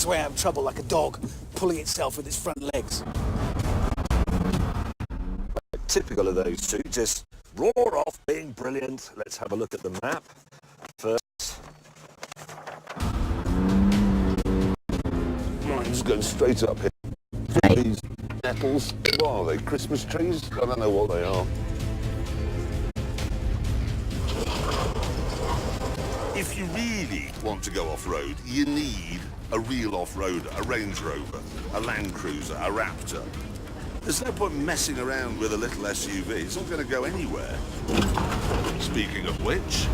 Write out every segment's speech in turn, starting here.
its way out of trouble like a dog pulling itself with its front legs. Typical of those two, just roar off being brilliant. Let's have a look at the map first. Right, just going straight up here. These nettles, what are they, Christmas trees? I don't know what they are. If you really want to go off-road, you need a real off-roader, a Range Rover, a Land Cruiser, a Raptor. There's no point messing around with a little SUV. It's not going to go anywhere. Speaking of which...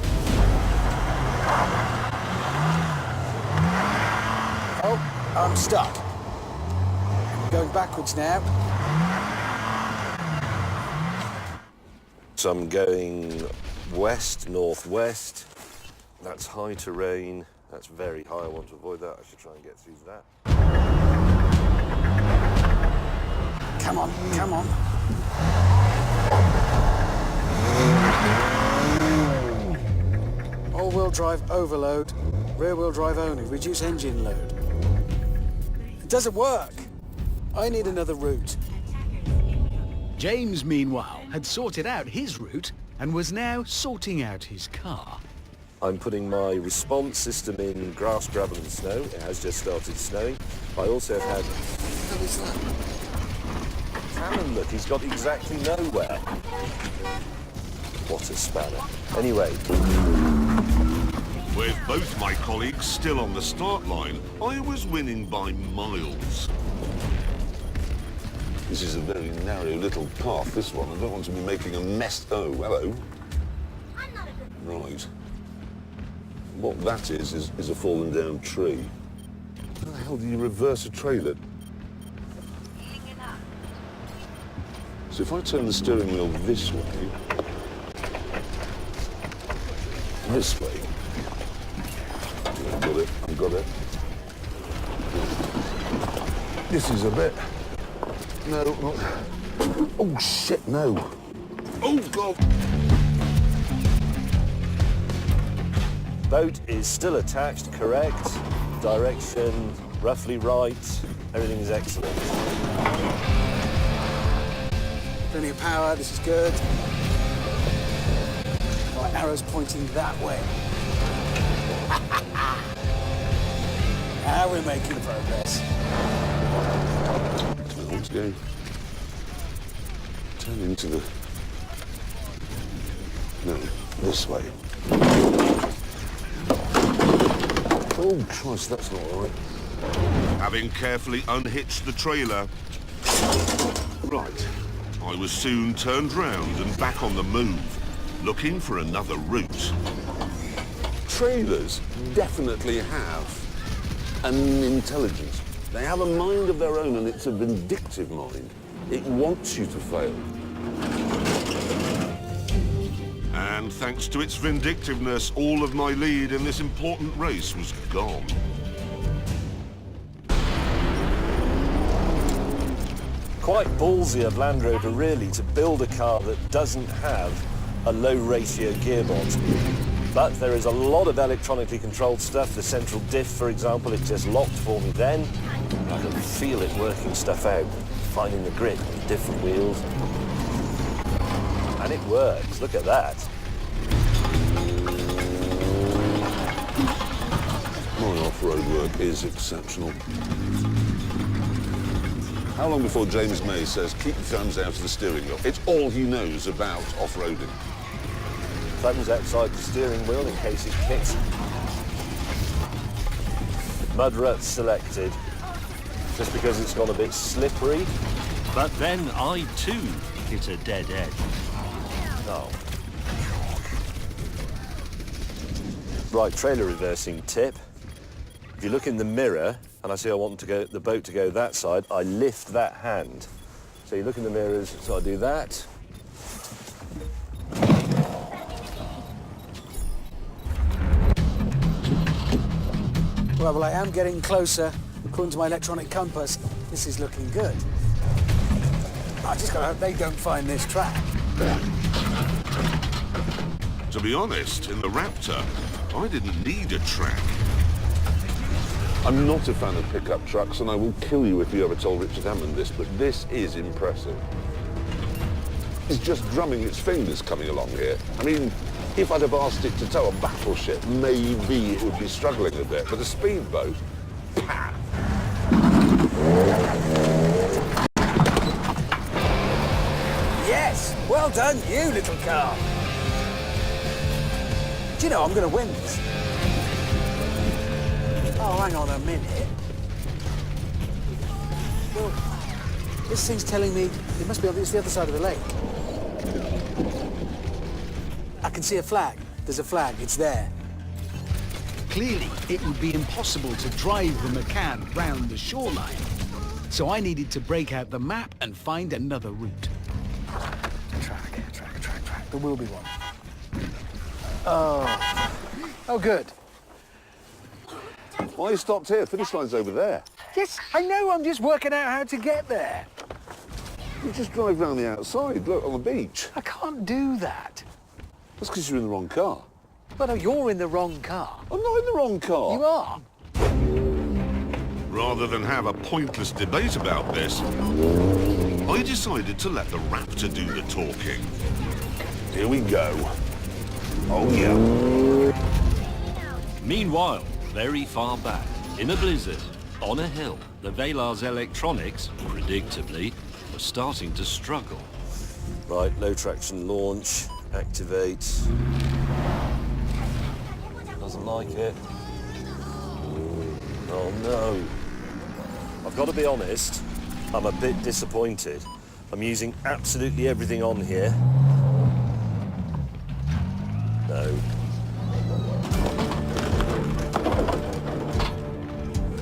Oh, I'm stuck. Going backwards now. So I'm going west, northwest. That's high terrain. That's very high. I want to avoid that. I should try and get through that. Come on, come on. All-wheel drive overload, rear-wheel drive only, reduce engine load. It doesn't work. I need another route. James, meanwhile, had sorted out his route and was now sorting out his car. I'm putting my response system in grass, gravel and snow. It has just started snowing. I also have had... What is that? Talon, look, he's got exactly nowhere. What a spanner. Anyway. With both my colleagues still on the start line, I was winning by miles. This is a very narrow little path, this one. I don't want to be making a mess. Oh, hello. Right. What that is a fallen down tree. How the hell do you reverse a trailer? So if I turn the steering wheel this way, I've got it. This is a bit... No, not... Oh, shit, no. Oh, God. Boat is still attached, correct. Direction, roughly right. Everything is excellent. Plenty of power, this is good. My arrow's pointing that way. Now we're making progress. Let's go. Turn into the... No, this way. Oh, Christ, that's not all right. Having carefully unhitched the trailer... Right. I was soon turned round and back on the move, looking for another route. Trailers definitely have an intelligence. They have a mind of their own, and it's a vindictive mind. It wants you to fail. And thanks to its vindictiveness, all of my lead in this important race was gone. Quite ballsy of Land Rover, really, to build a car that doesn't have a low-ratio gearbox. But there is a lot of electronically controlled stuff. The central diff, for example, it just locked for me then. I can feel it working stuff out, finding the grip on different wheels. And it works. Look at that. My off-road work is exceptional. How long before James May says, keep your thumbs out of the steering wheel? It's all he knows about off-roading. Thumbs outside the steering wheel in case it kicks. Mud rut selected, just because it's gone a bit slippery. But then I too hit a dead end. Oh. Right, trailer reversing tip. If you look in the mirror, and I see I want the boat to go that side, I lift that hand. So you look in the mirrors, so I do that. Well, I am getting closer. According to my electronic compass, this is looking good. I just gotta hope they don't find this track. To be honest, in the Raptor, I didn't need a track. I'm not a fan of pickup trucks, and I will kill you if you ever told Richard Hammond this, but this is impressive. It's just drumming its fingers coming along here. I mean, if I'd have asked it to tow a battleship, maybe it would be struggling a bit, but a speedboat, pah! Yes! Well done, you little car. Do you know I'm going to win this? Oh, hang on a minute. Well, this thing's telling me it must be on the other side of the lake. I can see a flag. There's a flag. It's there. Clearly, it would be impossible to drive the McCann round the shoreline. So I needed to break out the map and find another route. Track. There will be one. Oh, good. Why you stopped here? Finish line's over there. Yes, I know. I'm just working out how to get there. You just drive round the outside, look, on the beach. I can't do that. That's because you're in the wrong car. Well, no, you're in the wrong car. I'm not in the wrong car. You are. Rather than have a pointless debate about this, I decided to let the Raptor do the talking. Here we go. Oh, yeah. Meanwhile, very far back, in a blizzard, on a hill, the Velar's electronics, predictably, were starting to struggle. Right, low traction launch, activate. Doesn't like it. Oh no. I've got to be honest, I'm a bit disappointed. I'm using absolutely everything on here. No.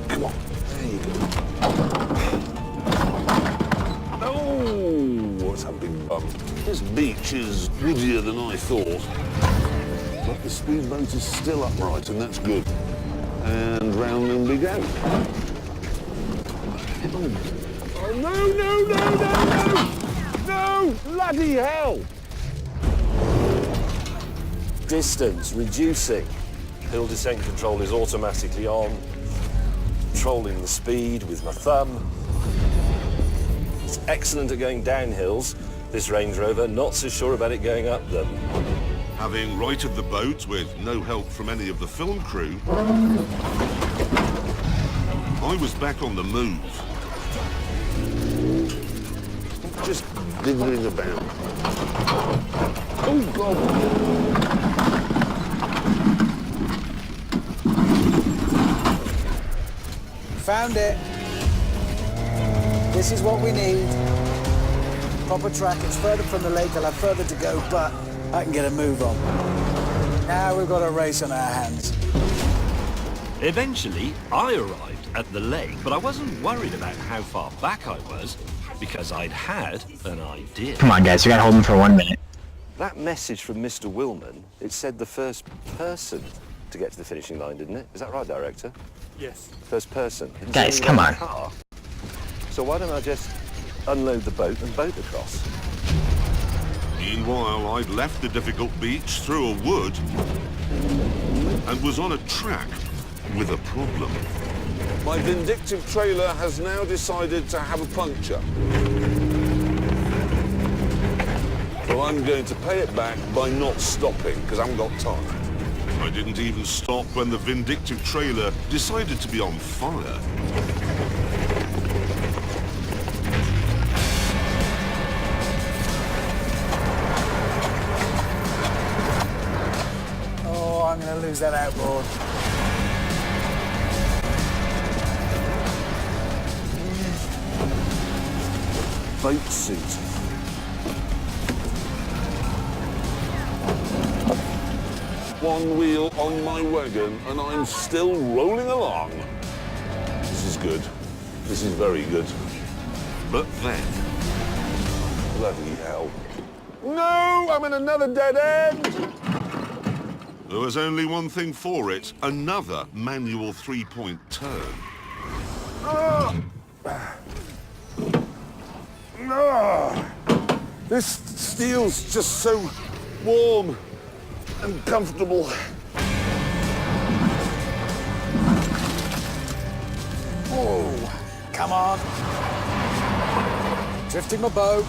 Come on. There you go. Oh, what's that big bump? This beach is woodier than I thought. But the speedboat is still upright, and that's good. And round and we go. Oh, no! No, bloody hell! Distance reducing. Hill descent control is automatically on. Controlling the speed with my thumb. It's excellent at going down hills. This Range Rover, not so sure about it going up them. Having righted the boat with no help from any of the film crew, I was back on the move. Just dithering about. Oh, God! Found it. This is what we need. Proper track. It's further from the lake. I'll have further to go, but I can get a move on. Now we've got a race on our hands. Eventually, I arrived at the lake, but I wasn't worried about how far back I was, because I'd had an idea. Come on, guys, we gotta hold him for 1 minute. That message from Mr. Willman, it said the first person to get to the finishing line, didn't it? Is that right, director? Yes. First person. It didn't Guys, say come anything on. about the car. So why don't I just unload the boat and boat across? Meanwhile, I'd left the difficult beach through a wood and was on a track with a problem. My vindictive trailer has now decided to have a puncture. So I'm going to pay it back by not stopping, because I haven't got time. I didn't even stop when the vindictive trailer decided to be on fire. Oh, I'm going to lose that outboard. Boat suit. One wheel on my wagon, and I'm still rolling along. This is good. This is very good. But then... bloody hell. No! I'm in another dead end! There was only one thing for it. Another manual three-point turn. This steel's just so warm and comfortable. Oh, come on. Drifting my boat.